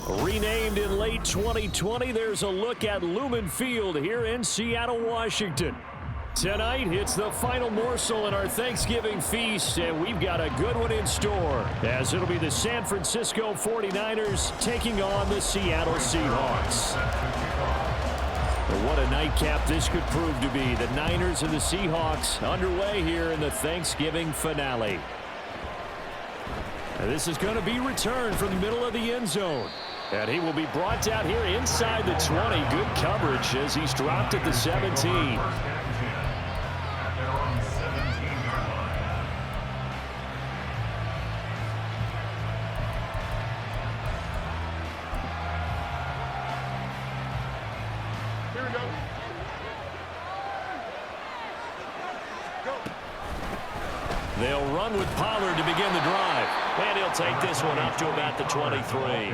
Renamed in late 2020, there's a look at Lumen Field here in Seattle, Washington. Tonight, it's the final morsel in our Thanksgiving feast, and we've got a good one in store, as it'll be the San Francisco 49ers taking on the Seattle Seahawks. And what a nightcap this could prove to be. The Niners and the Seahawks underway here in the Thanksgiving finale. And this is going to be returned from the middle of the end zone. And he will be brought down here inside the 20. Good coverage as he's dropped at the 17. They'll run with Pollard to begin the drive. And he'll take this one up to about the 23.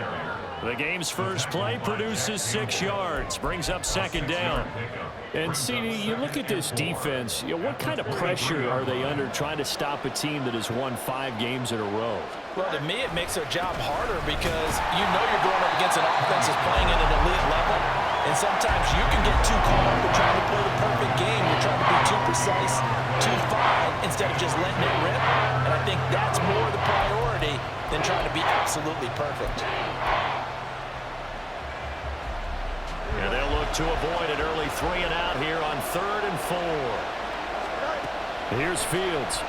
The game's first play produces 6 yards, brings up second down. And, CD, you look at this defense, what kind of pressure are they under trying to stop a team that has won 5 games in a row? Well, to me, it makes their job harder because you know you're going up against an offense that's playing at an elite level. And sometimes you can get too caught up in trying to play the perfect game. You're trying to be too precise, too fine, instead of just letting it rip. And I think that's more the priority than trying to be absolutely perfect. And they'll look to avoid an early 3 and out here on 3rd and 4. Here's Fields.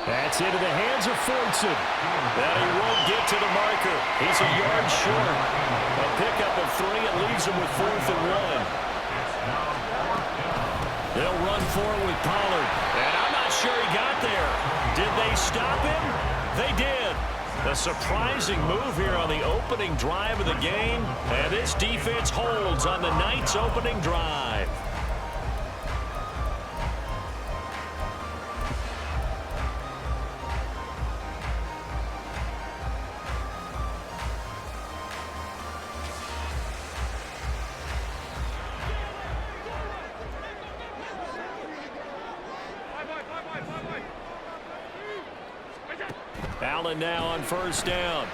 That's into the hands of Fortson. That he won't get to the marker. He's a yard short. A pickup of 3. It leaves him with 4th and 1. They'll run forward with Pollard. And I'm not sure he got there. Did they stop him? They did. A surprising move here on the opening drive of the game. And this defense holds on the night's opening drive. Allen now on first down.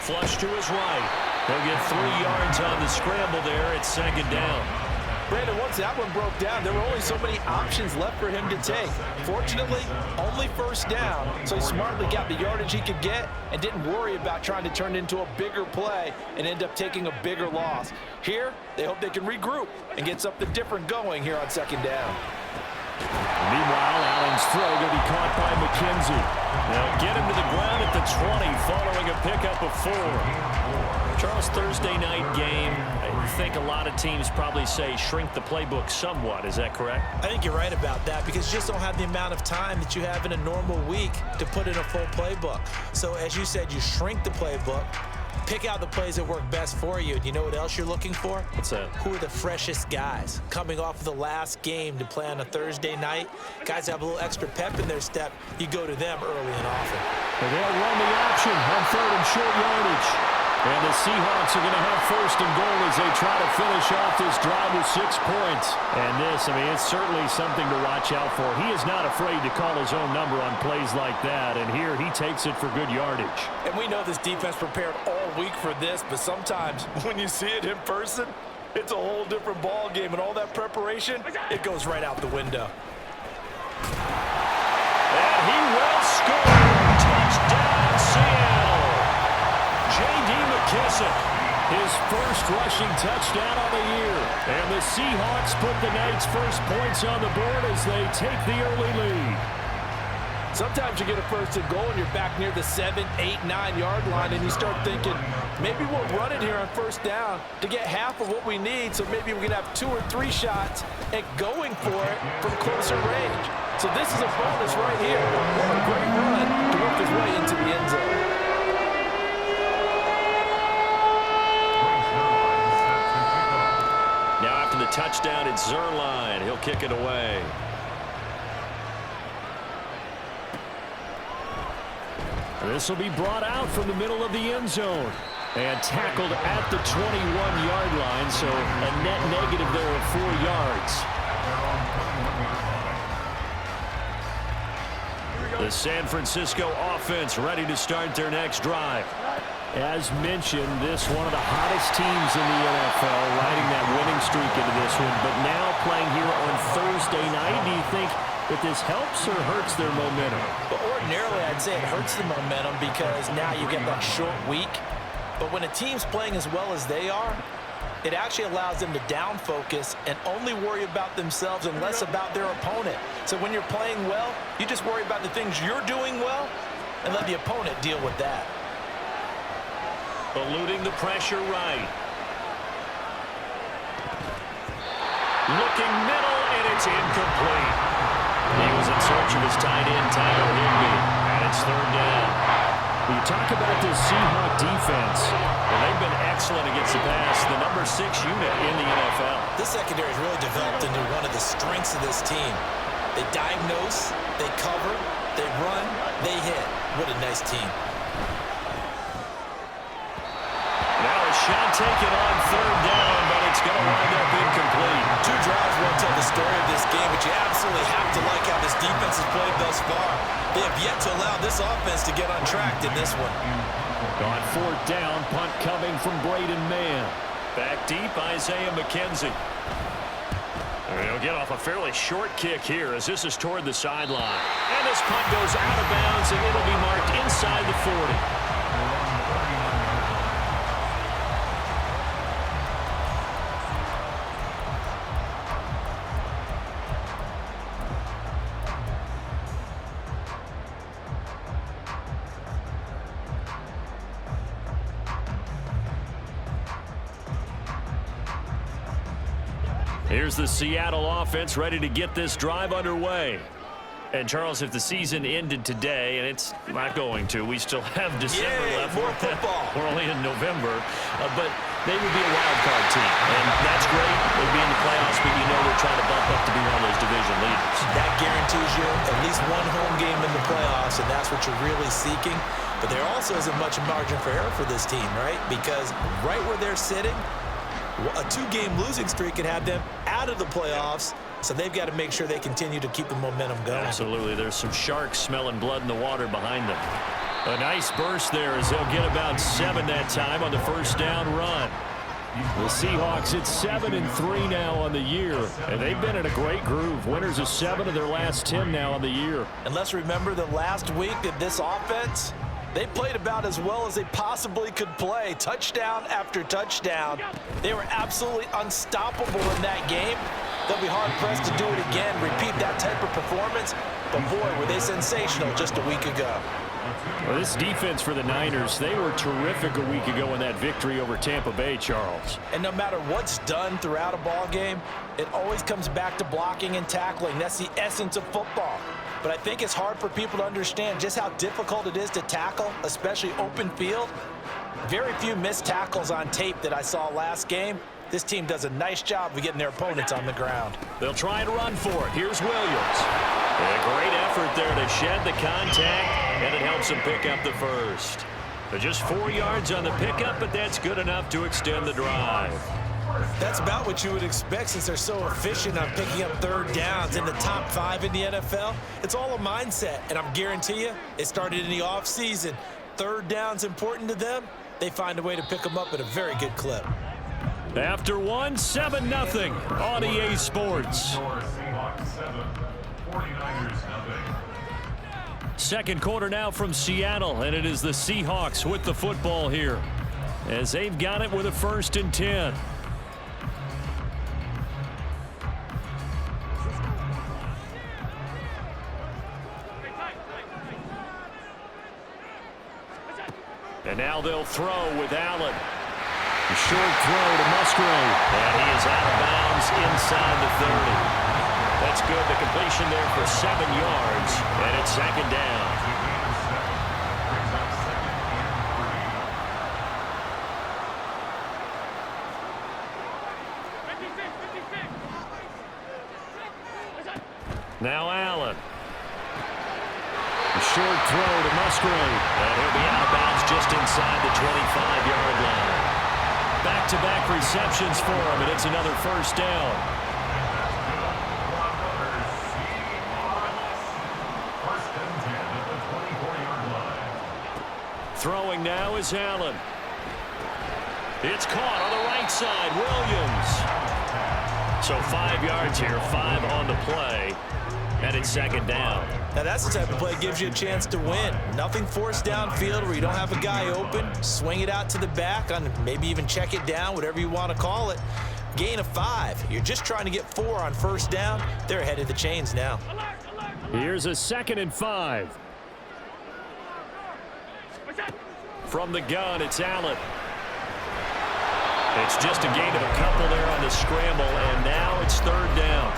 Flush to his right. He'll get 3 yards on the scramble there at second down. Brandon, once that one broke down, there were only so many options left for him to take. Fortunately, only first down, so he smartly got the yardage he could get and didn't worry about trying to turn it into a bigger play and end up taking a bigger loss. Here, they hope they can regroup and get something different going here on second down. Meanwhile, Allen's throw going to be caught by McKenzie. They'll get him to the ground at the 20 following a pickup of 4. Charles, Thursday night game, I think a lot of teams probably say shrink the playbook somewhat. Is that correct? I think you're right about that because you just don't have the amount of time that you have in a normal week to put in a full playbook. So as you said, you shrink the playbook. Pick out the plays that work best for you. And you know what else you're looking for? What's that? Who are the freshest guys? Coming off of the last game to play on a Thursday night, guys have a little extra pep in their step. You go to them early and often. And they'll run the option on 3rd and short yardage. And the Seahawks are going to have 1st and goal as they try to finish off this drive with 6 points. And this, it's certainly something to watch out for. He is not afraid to call his own number on plays like that. And here he takes it for good yardage. And we know this defense prepared all week for this, but sometimes when you see it in person, it's a whole different ball game. And all that preparation, it goes right out the window. And he will score. Touchdown, Seattle. J.D. McKissic, his first rushing touchdown on the year. And the Seahawks put the night's first points on the board as they take the early lead. Sometimes you get a 1st and goal and you're back near the 7, 8, 9 yard line and you start thinking, maybe we'll run it here on 1st down to get half of what we need, so maybe we can have 2 or 3 shots at going for it from closer range. So this is a bonus right here. A great run to work his way into the end zone. The touchdown at Zuerlein. He'll kick it away. This will be brought out from the middle of the end zone and tackled at the 21-yard line, so a net negative there of 4 yards. The The San Francisco offense ready to start their next drive. As mentioned, this one of the hottest teams in the NFL, riding that winning streak into this one. But now playing here on Thursday night, do you think that this helps or hurts their momentum? But ordinarily, I'd say it hurts the momentum because now you get that short week. But when a team's playing as well as they are, it actually allows them to down focus and only worry about themselves and less about their opponent. So when you're playing well, you just worry about the things you're doing well and let the opponent deal with that. Eluding the pressure right. Looking middle, and it's incomplete. He was in search of his tight end, Tyler Higbee, and it's third down. When you talk about this Seahawk defense, well, they've been excellent against the pass, the number 6 unit in the NFL. This secondary has really developed into one of the strengths of this team. They diagnose, they cover, they run, they hit. What a nice team. Now a shot taken on third down, but it's going to wind up incomplete. 2 drives won't tell the story of this game, but you absolutely have to like how this defense has played thus far. They have yet to allow this offense to get on track in this one. On fourth down, punt coming from Braden Mann. Back deep, Isaiah McKenzie. He'll get off a fairly short kick here as this is toward the sideline. And this punt goes out of bounds, and it'll be marked inside the 40. Here's the Seattle offense ready to get this drive underway. And, Charles, if the season ended today, and it's not going to, we still have December left. More football. We're only in November. But they would be a wild card team. And that's great. They'd be in the playoffs, but you know they're trying to bump up to be one of those division leaders. That guarantees you at least one home game in the playoffs, and that's what you're really seeking. But there also isn't much margin for error for this team, right? Because right where they're sitting, a 2-game losing streak could have them out of the playoffs, so they've got to make sure they continue to keep the momentum going. Absolutely. There's some sharks smelling blood in the water behind them. A nice burst there as they'll get about 7 that time on the first down run. The Seahawks at 7-3 now on the year, and they've been in a great groove. Winners of 7 of their last 10 now on the year. And let's remember that last week that this offense, they played about as well as they possibly could play. Touchdown after touchdown. They were absolutely unstoppable in that game. They'll be hard-pressed to do it again, repeat that type of performance. But, boy, were they sensational just a week ago. Well, this defense for the Niners, they were terrific a week ago in that victory over Tampa Bay, Charles. And no matter what's done throughout a ball game, it always comes back to blocking and tackling. That's the essence of football. But I think it's hard for people to understand just how difficult it is to tackle, especially open field. Very few missed tackles on tape that I saw last game. This team does a nice job of getting their opponents on the ground. They'll try and run for it. Here's Williams. A great effort there to shed the contact, and it helps him pick up the first. They're just 4 yards on the pickup, but that's good enough to extend the drive. That's about what you would expect since they're so efficient on picking up third downs in the top 5 in the NFL. It's all a mindset, and I'm guarantee you it started in the offseason. Third down's important to them. They find a way to pick them up at a very good clip. After 1, 7-0 on EA Sports. Second quarter now from Seattle, and it is the Seahawks with the football here as they've got it with a 1st and 10. And now they'll throw with Allen. A short throw to Musgrave. And he is out of bounds inside the 30. That's good. The completion there for 7 yards. And it's 2nd down. Now Allen. A short throw to Musgrave. And he'll be out of bounds just inside the 25-yard line. Back-to-back receptions for him, and it's another 1st down. Throwing now is Allen. It's caught on the right side. Williams. So 5 yards here, 5 on the play, and it's second down. Now that's the type of play that gives you a chance to win. Nothing forced downfield where you don't have a guy open. Swing it out to the back, on maybe even check it down, whatever you want to call it. Gain of 5. You're just trying to get 4 on first down. They're ahead of the chains now. Here's a 2nd and 5. From the gun, it's Allen. It's just a gain of a couple there on the scramble, and now it's 3rd down.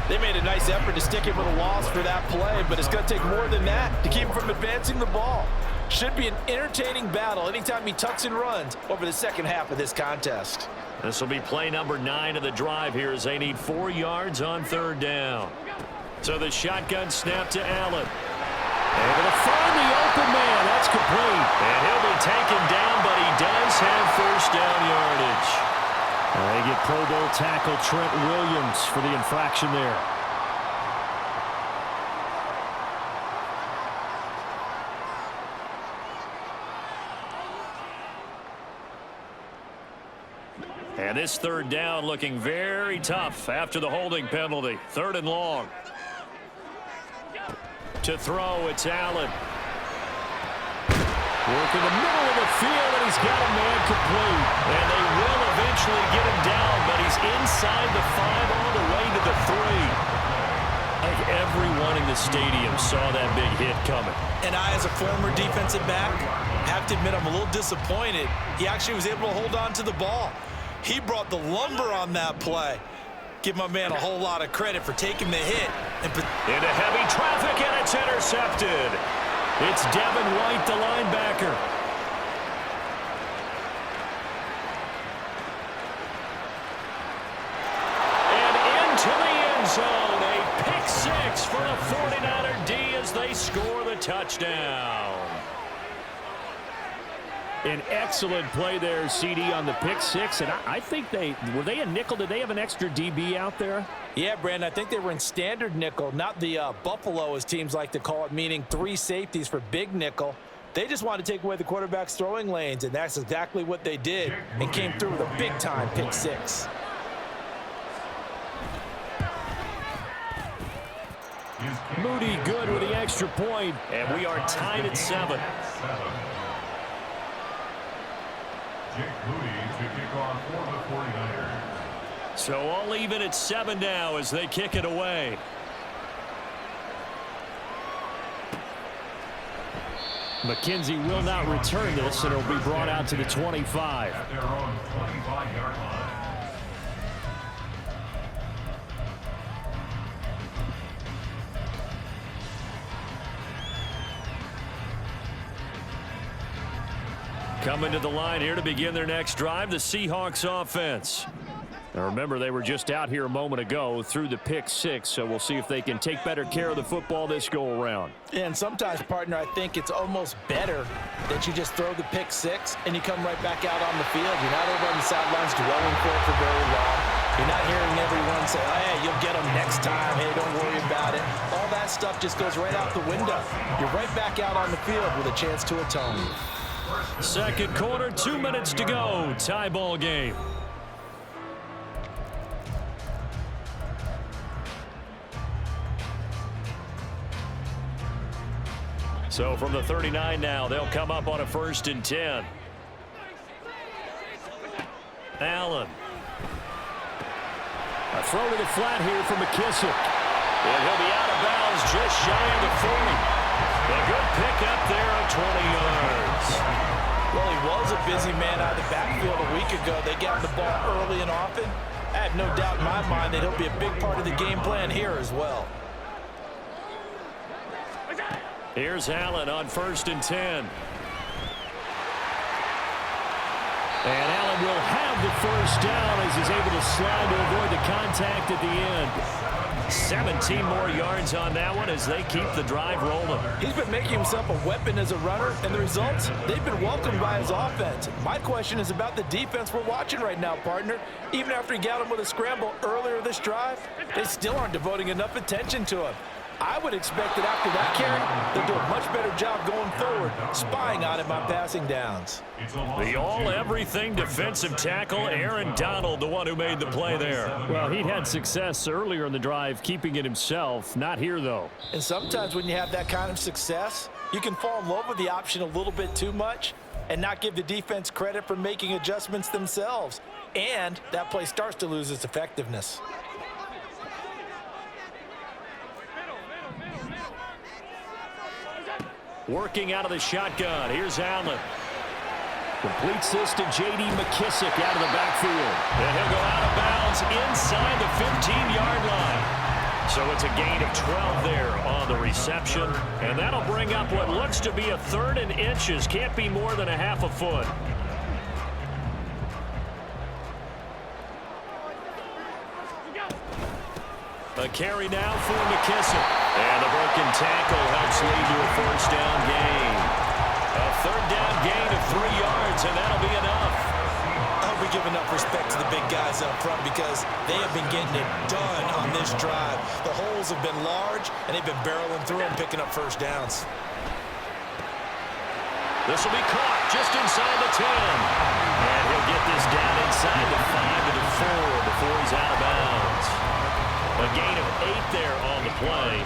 They made a nice effort to stick him with a loss for that play, but it's going to take more than that to keep him from advancing the ball. Should be an entertaining battle anytime he tucks and runs over the second half of this contest. This will be play number 9 of the drive here as they need 4 yards on 3rd down. So the shotgun snap to Allen. Able to find the open man. That's complete. And he'll be taken down, but he does have first down yardage. They get Pro Bowl tackle Trent Williams for the infraction there. And this 3rd down looking very tough after the holding penalty. 3rd and long. To throw, it's Allen. Working the middle of the field, and he's got a man complete. And they will eventually get him down, but he's inside the 5 all the way to the 3. I think everyone in the stadium saw that big hit coming. And I, as a former defensive back, have to admit I'm a little disappointed. He actually was able to hold on to the ball. He brought the lumber on that play. Give my man a whole lot of credit for taking the hit. Into heavy traffic, and it's intercepted. It's Devin White, the linebacker. And into the end zone. A pick 6 for the 49er D as they score the touchdown. An excellent play there, CD, on the pick 6. And I think were they a nickel? Did they have an extra DB out there? Yeah, Brandon, I think they were in standard nickel, not the Buffalo, as teams like to call it, meaning 3 safeties for big nickel. They just wanted to take away the quarterback's throwing lanes, and that's exactly what they did, and came through with a big-time pick 6. Moody good with the extra point, and we are tied at 7. Jake Moody to kick off for the 49ers. So all even at 7 now as they kick it away. McKenzie will not return this, and it'll be brought out to the 25. At their own 25-yard line. Coming to the line here to begin their next drive, the Seahawks offense. Now remember, they were just out here a moment ago through the pick 6, so we'll see if they can take better care of the football this go around. And sometimes, partner, I think it's almost better that you just throw the pick 6 and you come right back out on the field. You're not over on the sidelines dwelling for very long. You're not hearing everyone say, oh, hey, you'll get them next time. Hey, don't worry about it. All that stuff just goes right out the window. You're right back out on the field with a chance to atone. Second quarter, 2 minutes to go. Tie ball game. So from the 39 now, they'll come up on a 1st and 10. Allen. A throw to the flat here for McKissick. And he'll be out of bounds just shy of the 40. A good pickup there of 20 yards. Well, he was a busy man out of the backfield a week ago. They got the ball early and often. I have no doubt in my mind that he'll be a big part of the game plan here as well. Here's Allen on 1st and 10. And Allen will have the first down as he's able to slide to avoid the contact at the end. 17 more yards on that one as they keep the drive rolling. He's been making himself a weapon as a runner, and the results, they've been welcomed by his offense. My question is about the defense we're watching right now, partner. Even after he got him with a scramble earlier this drive, they still aren't devoting enough attention to him. I would expect that after that carry, they'll do a much better job going forward, spying on him on passing downs. The all-everything defensive tackle, Aaron Donald, the one who made the play there. Well, he'd had success earlier in the drive keeping it himself. Not here, though. And sometimes when you have that kind of success, you can fall in love with the option a little bit too much and not give the defense credit for making adjustments themselves. And that play starts to lose its effectiveness. Working out of the shotgun. Here's Allen. Completes this to J.D. McKissick out of the backfield. And he'll go out of bounds inside the 15-yard line. So it's a gain of 12 there on the reception. And that'll bring up what looks to be a 3rd and inches. Can't be more than a half a foot. A carry now for McKissick. And the broken tackle helps lead to a 1st down gain. A 3rd down gain of 3 yards, and that'll be enough. I hope we give enough respect to the big guys up front because they have been getting it done on this drive. The holes have been large, and they've been barreling through and picking up 1st downs. This will be caught just inside the 10. And he'll get this down inside the 5 to the 4 before he's out of bounds. A gain of 8 there on the play.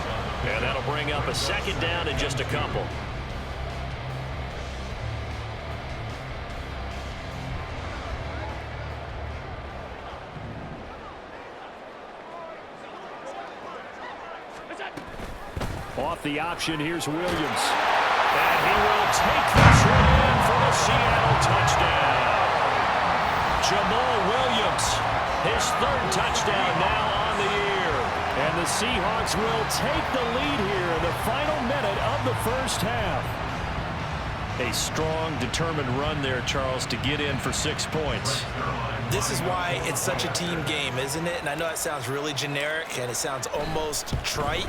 And that'll bring up a 2nd down and just a couple. Off the option, here's Williams. And he will take this one in for the Seattle touchdown. Jamal Williams, his 3rd touchdown now on the year. And the Seahawks will take the lead here in the final minute of the 1st half. A strong, determined run there, Charles, to get in for 6 points. This is why it's such a team game, isn't it? And I know that sounds really generic and it sounds almost trite,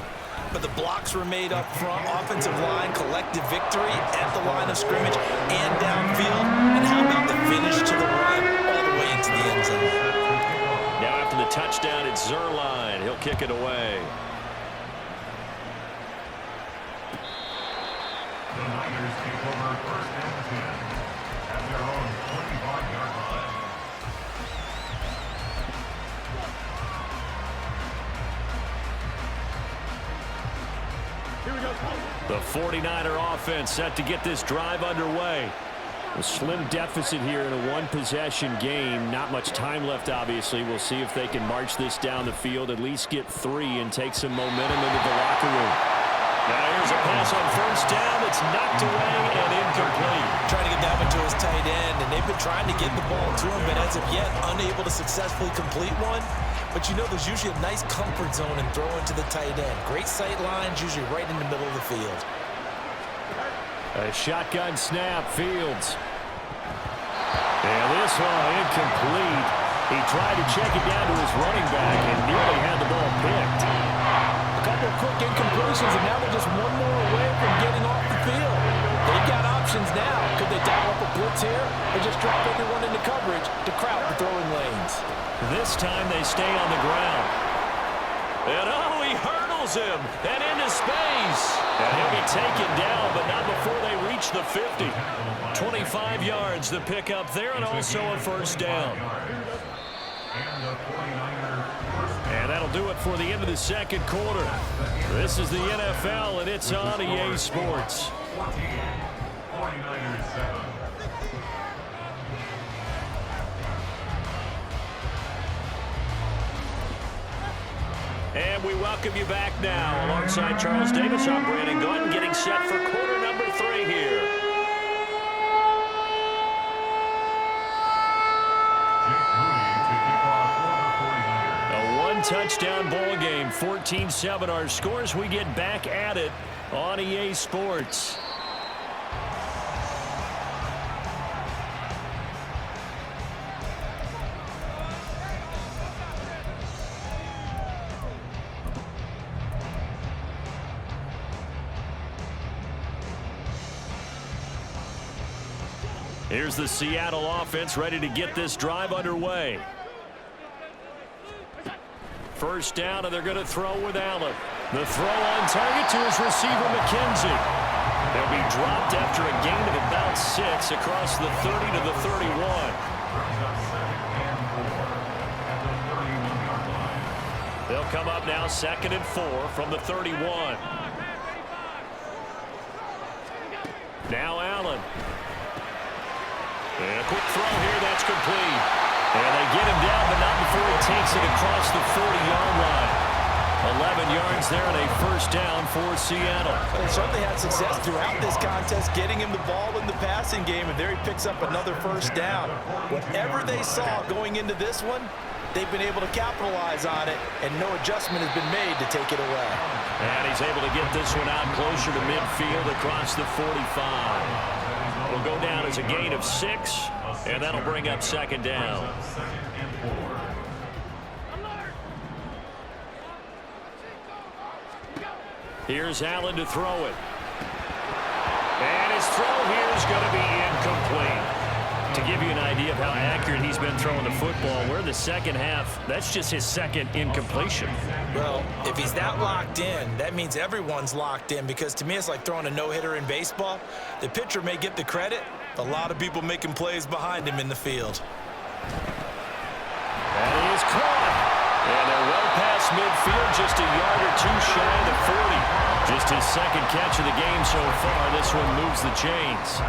but the blocks were made up front, offensive line, collective victory at the line of scrimmage and downfield. And how about the finish to the run all the way into the end zone? Now after the touchdown, it's Zuerlein. He'll kick it away. The Niners take over 1st and 10 at their own 25-yard line. The 49er offense set to get this drive underway. A slim deficit here in a 1-possession game. Not much time left, obviously. We'll see if they can march this down the field, at least get 3 and take some momentum into the locker room. Now here's a pass on 1st down. It's knocked away and incomplete. Trying to get that one to his tight end, and they've been trying to get the ball to him, but as of yet, unable to successfully complete one. But you know there's usually a nice comfort zone in throwing to the tight end. Great sight lines, usually right in the middle of the field. A shotgun snap, Fields. And this one incomplete. He tried to check it down to his running back and nearly had the ball picked. A couple of quick incompletions, and now they're just one more away from getting off the field. They've got options now. Could they dial up a blitz here or just drop everyone into coverage to crowd the throwing lanes? This time they stay on the ground. And oh, he hurdles him and into space. And he'll be taken down, but not before they reach the 50. 25 yards the pickup there, and also a 1st down. And that'll do it for the end of the 2nd quarter. This is the NFL, and it's on EA Sports. 49ers 7. And we welcome you back now. Alongside Charles Davis, I'm Brandon Gaudin, getting set for quarter number 3 here. A 1-touchdown ball game, 14-7 our scores. We get back at it on EA Sports. Here's the Seattle offense ready to get this drive underway. 1st down, and they're going to throw with Allen. The throw on target to his receiver, McKenzie. He'll be dropped after a gain of about 6 across the 30 to the 31. They'll come up now 2nd and 4 from the 31. Now Allen. And a quick throw here, that's complete. And they get him down, but not before he takes it across the 40-yard line. 11 yards there and a first down for Seattle. They certainly had success throughout this contest, getting him the ball in the passing game, and there he picks up another first down. Whatever they saw going into this one, they've been able to capitalize on it, and no adjustment has been made to take it away. And he's able to get this one out closer to midfield across the 45. Will go down as a gain of 6, and that'll bring up 2nd down. Here's Allen to throw it. And his throw here is going to be incomplete. To give you an idea of how accurate he's been throwing the football, we're in the second half. That's just his 2nd incompletion. Well, if he's that locked in, that means everyone's locked in, because to me it's like throwing a no-hitter in baseball. The pitcher may get the credit, but a lot of people making plays behind him in the field. That is caught. And they're well past midfield, just a yard or 2 shy of the 40. Just his 2nd catch of the game so far. This one moves the chains.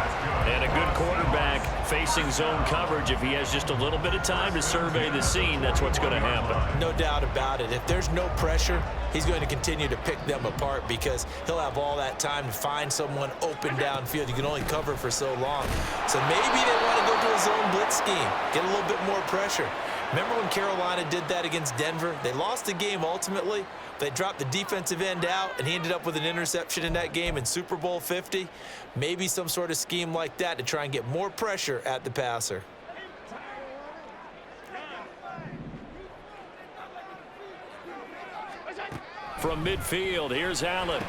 And a good quarterback facing zone coverage. If he has just a little bit of time to survey the scene, that's what's going to happen. No doubt about it. If there's no pressure, he's going to continue to pick them apart, because he'll have all that time to find someone open downfield. You can only cover for so long. So maybe they want to go to a zone blitz scheme, get a little bit more pressure. Remember when Carolina did that against Denver? They lost the game ultimately. They dropped the defensive end out, and he ended up with an interception in that game in Super Bowl 50. Maybe some sort of scheme like that to try and get more pressure at the passer. From midfield, here's Allen.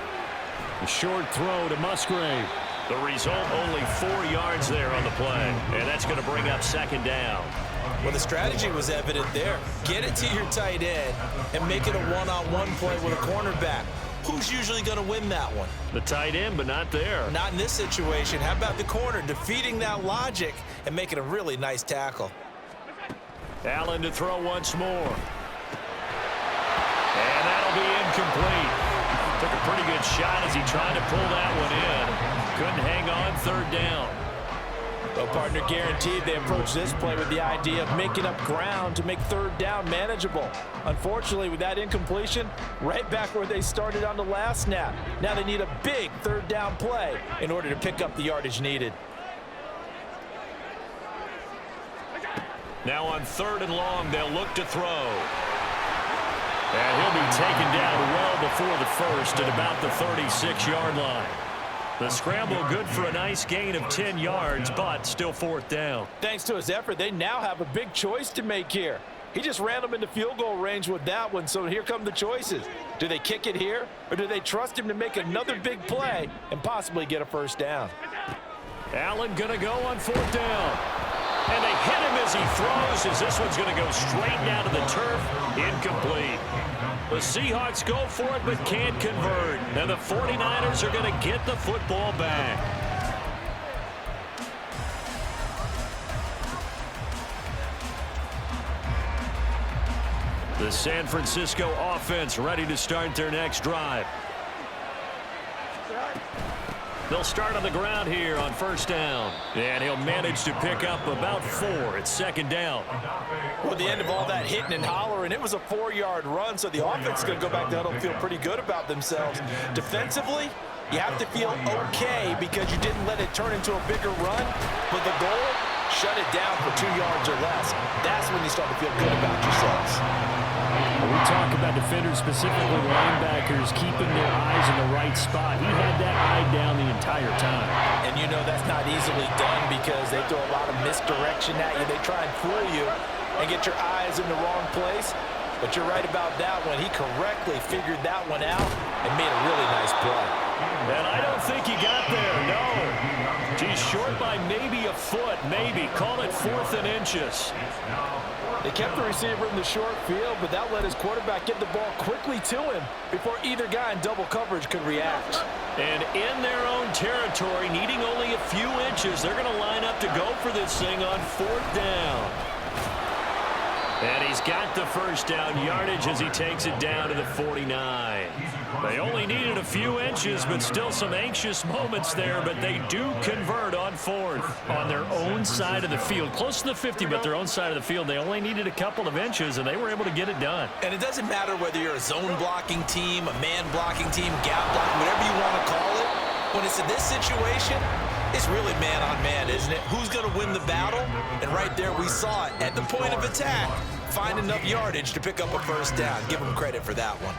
A short throw to Musgrave. The result, only 4 yards there on the play. And that's going to bring up 2nd down. Well, the strategy was evident there. Get it to your tight end and make it a one-on-one play with a cornerback. Who's usually going to win that one? The tight end, but not there. Not in this situation. How about the corner defeating that logic and making a really nice tackle? Allen to throw once more. And that'll be incomplete. Took a pretty good shot as he tried to pull that one in. Couldn't hang on, 3rd down. Well, partner, guaranteed they approach this play with the idea of making up ground to make 3rd down manageable. Unfortunately, with that incompletion, right back where they started on the last snap. Now they need a big 3rd down play in order to pick up the yardage needed. Now on 3rd and long, they'll look to throw. And he'll be taken down well before the 1st at about the 36-yard line. The scramble good for a nice gain of 10 yards, but still 4th down. Thanks to his effort, they now have a big choice to make here. He just ran them into field goal range with that one, so here come the choices. Do they kick it here, or do they trust him to make another big play and possibly get a 1st down? Allen going to go on 4th down. And they hit him as he throws, as this one's going to go straight down to the turf. Incomplete. The Seahawks go for it but can't convert. And the 49ers are going to get the football back. The San Francisco offense ready to start their next drive. They'll start on the ground here on 1st down. And he'll manage to pick up about 4. It's 2nd down. Well, at the end of all that hitting and hollering, it was a 4-yard run, so the offense is going to go back to huddle and feel pretty good about themselves. Defensively, you have to feel okay because you didn't let it turn into a bigger run. But the goal, shut it down for 2 yards or less. That's when you start to feel good about yourselves. We talk about defenders, specifically linebackers, keeping their eyes in the right spot. He had that eye down the entire time. And you know that's not easily done because they throw a lot of misdirection at you. They try and fool you and get your eyes in the wrong place. But you're right about that one. He correctly figured that one out and made a really nice play. And I don't think he got there, no. He's short by maybe a foot, maybe. Call it 4th and inches. They kept the receiver in the short field, but that let his quarterback get the ball quickly to him before either guy in double coverage could react. And in their own territory, needing only a few inches, they're going to line up to go for this thing on 4th down. And he's got the first down yardage as he takes it down to the 49. They only needed a few inches, but still some anxious moments there, but they do convert on 4th on their own side of the field. Close to the 50, but their own side of the field. They only needed a couple of inches, and they were able to get it done. And it doesn't matter whether you're a zone blocking team, a man blocking team, gap blocking, whatever you want to call it. When it's in this situation, it's really man on man, isn't it? Who's going to win the battle? And right there we saw it at the point of attack. Find enough yardage to pick up a first down. Give them credit for that one.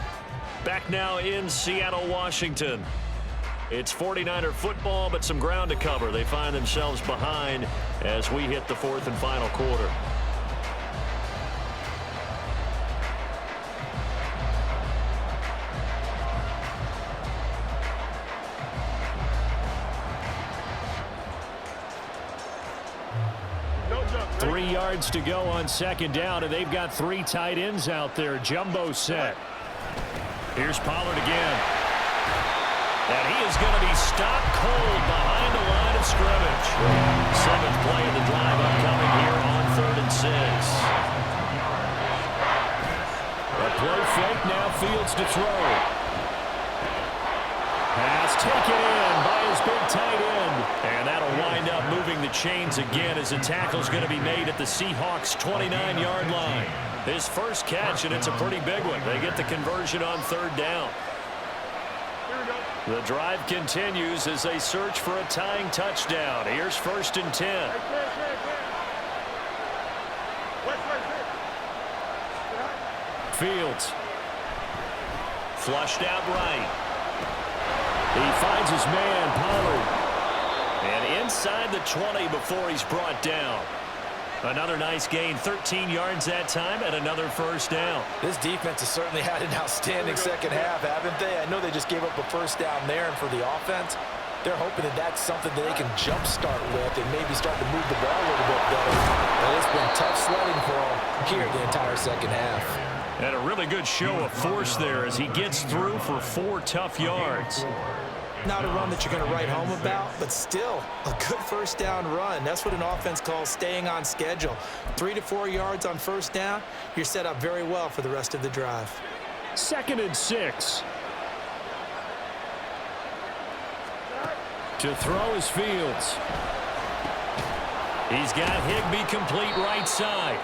Back now in Seattle, Washington. It's 49er football, but some ground to cover. They find themselves behind as we hit the 4th and final quarter. No, 3 yards to go on 2nd down, and they've got 3 tight ends out there. Jumbo set. Here's Pollard again. And he is going to be stopped cold behind the line of scrimmage. 7th play of the drive upcoming here on 3rd and 6. A play fake, now Fields to throw. Pass taken in by his big tight end. And that'll wind up moving the chains again as the tackle's going to be made at the Seahawks' 29-yard line. His first catch, and it's a pretty big one. They get the conversion on 3rd down. The drive continues as they search for a tying touchdown. Here's 1st and 10. Fields. Flushed out right. He finds his man, Pollard. And inside the 20 before he's brought down. Another nice gain, 13 yards that time, and another first down. This defense has certainly had an outstanding second half, haven't they? I know they just gave up a first down there, and for the offense, they're hoping that that's something that they can jumpstart with and maybe start to move the ball a little bit better. But it's been tough sledding for them here the entire second half. And a really good show of force there as he gets through for 4 tough yards. Not a run that you're going to write home about, but still a good first down run. That's what an offense calls staying on schedule. 3 to 4 yards on first down, you're set up very well for the rest of the drive. 2nd and 6. To throw is Fields. He's got Higbee complete right side.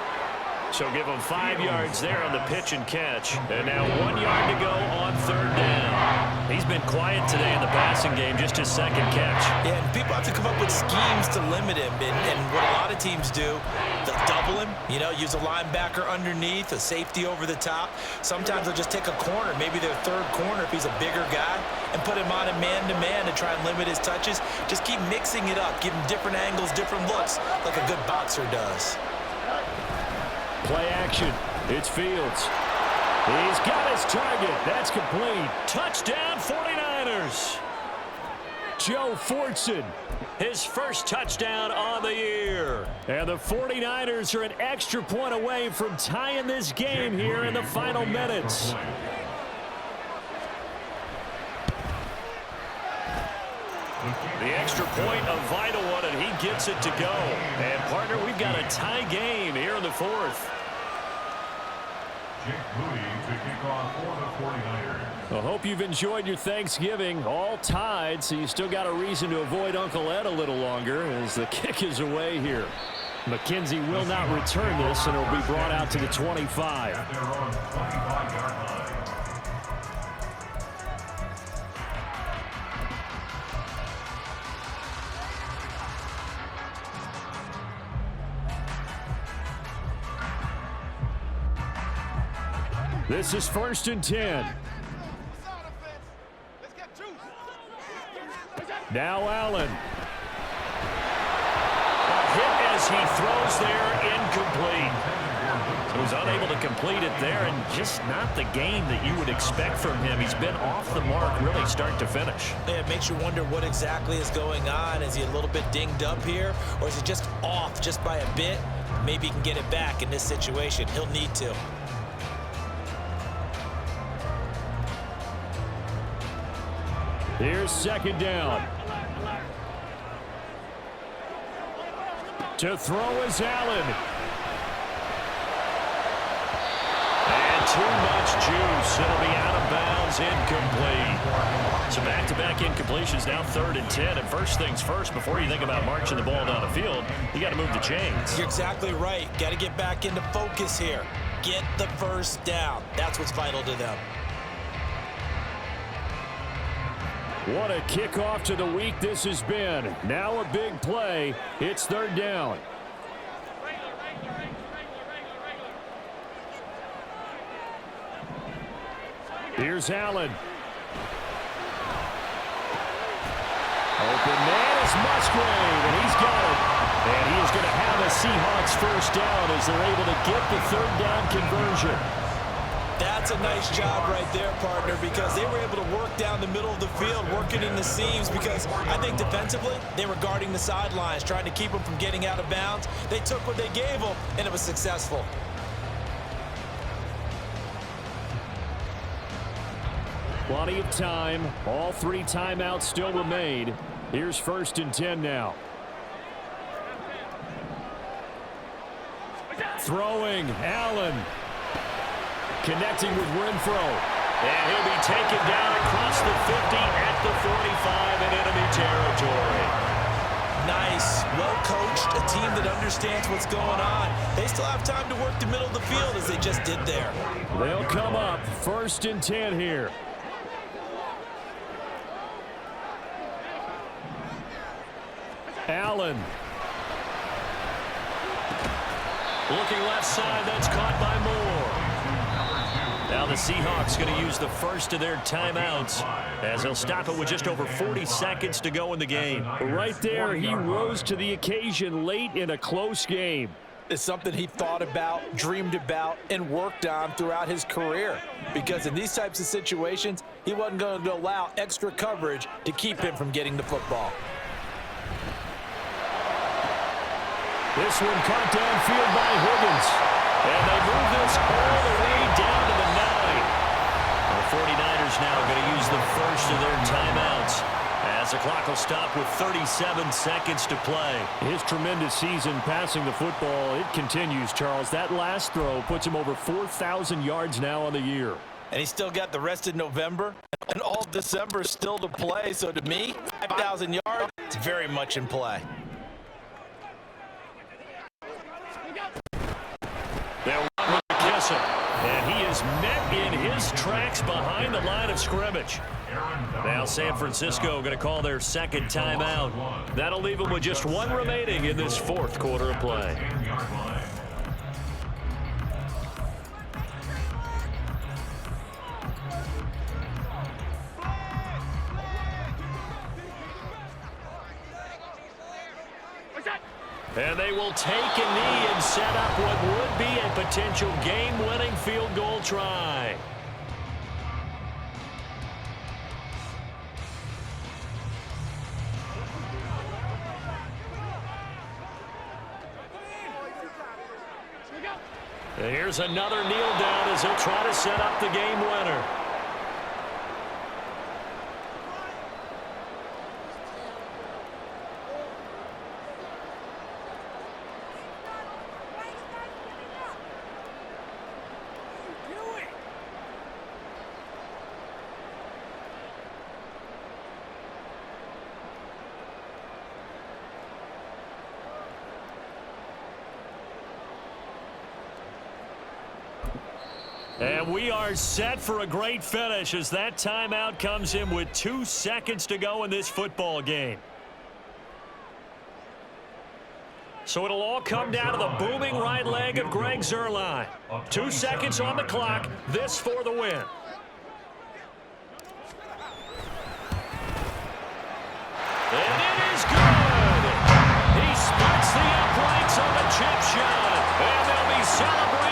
So give him 5 yards there on the pitch and catch. And now 1 yard to go on 3rd down. He's been quiet today in the passing game, just his 2nd catch. Yeah, and people have to come up with schemes to limit him. And what a lot of teams do, they'll double him, use a linebacker underneath, a safety over the top. Sometimes they'll just take a corner, maybe their 3rd corner if he's a bigger guy, and put him on a man-to-man to try and limit his touches. Just keep mixing it up, give him different angles, different looks, like a good boxer does. Play action. It's Fields. He's got his target. That's complete. Touchdown 49ers. Joe Fortson, his first touchdown on the year. And the 49ers are an extra point away from tying this game here in the final minutes. The extra point, a vital one, and he gets it to go. And, partner, we've got a tie game here in the 4th. Jake Moody to kick off for the 49ers. I hope you've enjoyed your Thanksgiving. All tied, so you still got a reason to avoid Uncle Ed a little longer as the kick is away here. McKenzie will not return this, and it'll be brought out to the 25. At their own 25-yard line. This is 1st and 10. Now Allen. A hit as he throws there, incomplete. He was unable to complete it there, and just not the game that you would expect from him. He's been off the mark really start to finish. Yeah, it makes you wonder what exactly is going on. Is he a little bit dinged up here, or is he just off just by a bit? Maybe he can get it back in this situation. He'll need to. Here's second down. To throw is Allen. And too much juice. It'll be out of bounds, incomplete. So back-to-back incompletions, now 3rd and 10. And first things first, before you think about marching the ball down the field, you got to move the chains. You're exactly right. Got to get back into focus here. Get the first down. That's what's vital to them. What a kickoff to the week this has been. Now a big play. It's 3rd down. Here's Allen. Open man is Musgrave, and he's got it. And he is going to have a Seahawks first down as they're able to get the 3rd down conversion. That's a nice job right there, partner, because they were able to work down the middle of the field, working in the seams, because I think defensively they were guarding the sidelines, trying to keep them from getting out of bounds. They took what they gave them, and it was successful. Plenty of time. All 3 timeouts still remain. Here's 1st and 10 now. Throwing, Allen. Connecting with Renfro. And he'll be taken down across the 50 at the 45 in enemy territory. Nice, well-coached, a team that understands what's going on. They still have time to work the middle of the field as they just did there. They'll come up 1st and 10 here. Allen. Looking left side, that's caught by Moore. Now the Seahawks going to use the first of their timeouts as they'll stop it with just over 40 seconds to go in the game. Right there, he rose to the occasion late in a close game. It's something he thought about, dreamed about, and worked on throughout his career. Because in these types of situations, he wasn't going to allow extra coverage to keep him from getting the football. This one caught downfield by Higgins. And they move this all the way down to the 9. The 49ers now going to use the first of their timeouts as the clock will stop with 37 seconds to play. His tremendous season passing the football, it continues, Charles. That last throw puts him over 4,000 yards now on the year. And he's still got the rest of November and all of December still to play. So to me, 5,000 yards, it's very much in play. They'll run with McKissick, and he is met in his tracks behind the line of scrimmage. Now San Francisco going to call their second timeout. That'll leave them with just 1 remaining in this 4th quarter of play. And they will take a knee and set up what would be a potential game-winning field goal try. And here's another kneel down as he'll try to set up the game winner. And we are set for a great finish as that timeout comes in with 2 seconds to go in this football game. So it'll all come down to the booming right leg of Greg Zuerlein. 2 seconds on the clock. This for the win. And it is good. He splits the uprights on the chip shot. And they'll be celebrating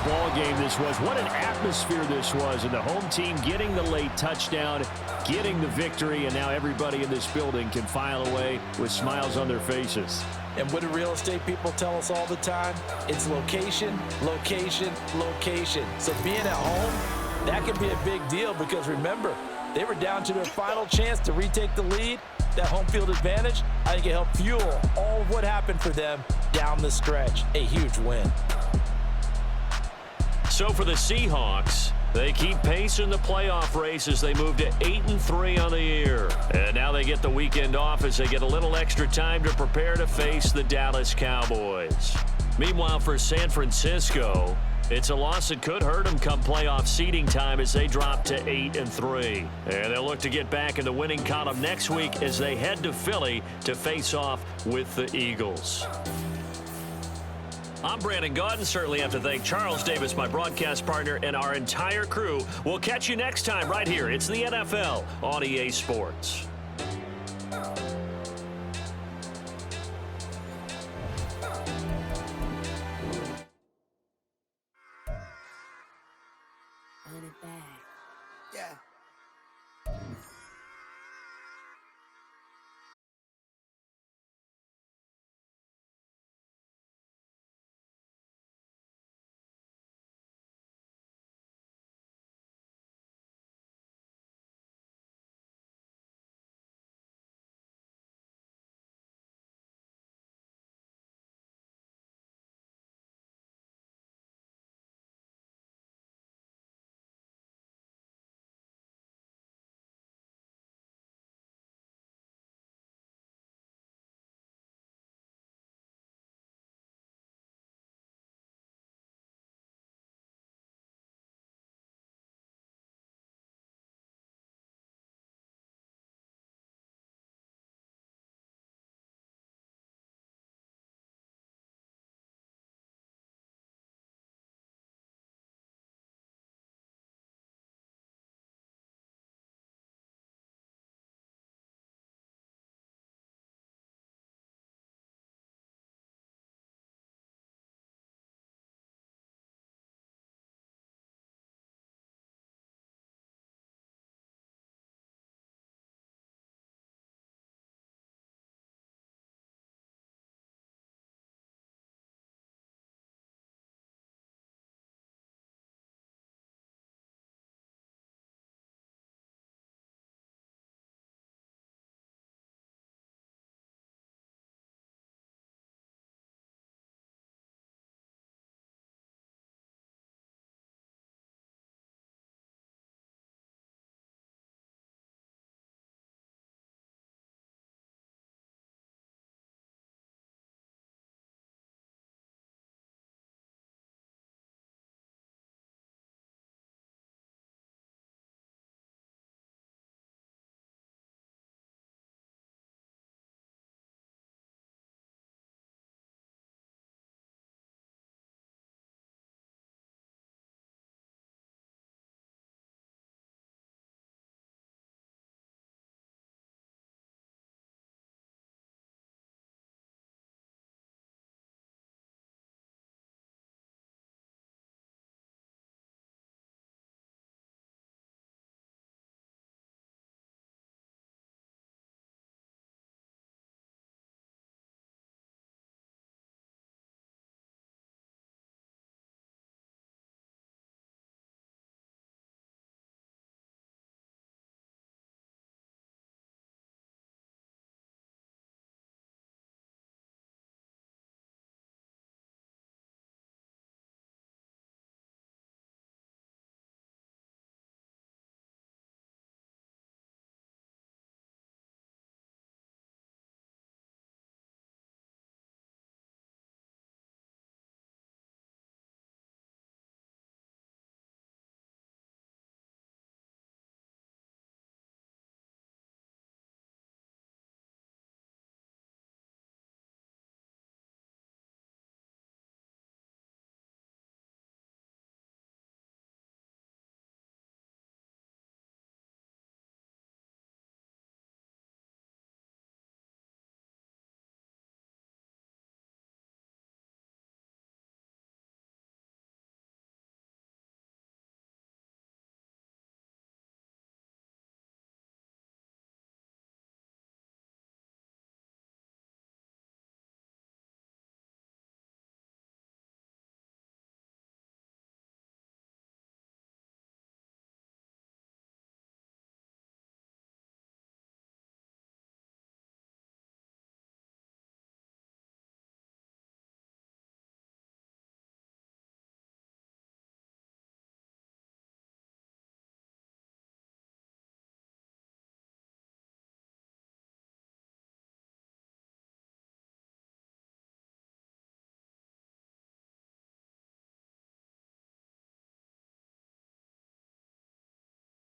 ball game this was. What an atmosphere this was. And the home team getting the late touchdown, getting the victory, and now everybody in this building can file away with smiles on their faces. And what do real estate people tell us all the time? It's location, location, location. So being at home, that can be a big deal because remember, they were down to their final chance to retake the lead. That home field advantage, I think it helped fuel all of what happened for them down the stretch. A huge win. So for the Seahawks, they keep pace in the playoff race as they move to 8-3 on the year. And now they get the weekend off as they get a little extra time to prepare to face the Dallas Cowboys. Meanwhile, for San Francisco, it's a loss that could hurt them come playoff seeding time as they drop to 8-3. And they'll look to get back in the winning column next week as they head to Philly to face off with the Eagles. I'm Brandon Gaudin. Certainly have to thank Charles Davis, my broadcast partner, and our entire crew. We'll catch you next time right here. It's the NFL on EA Sports.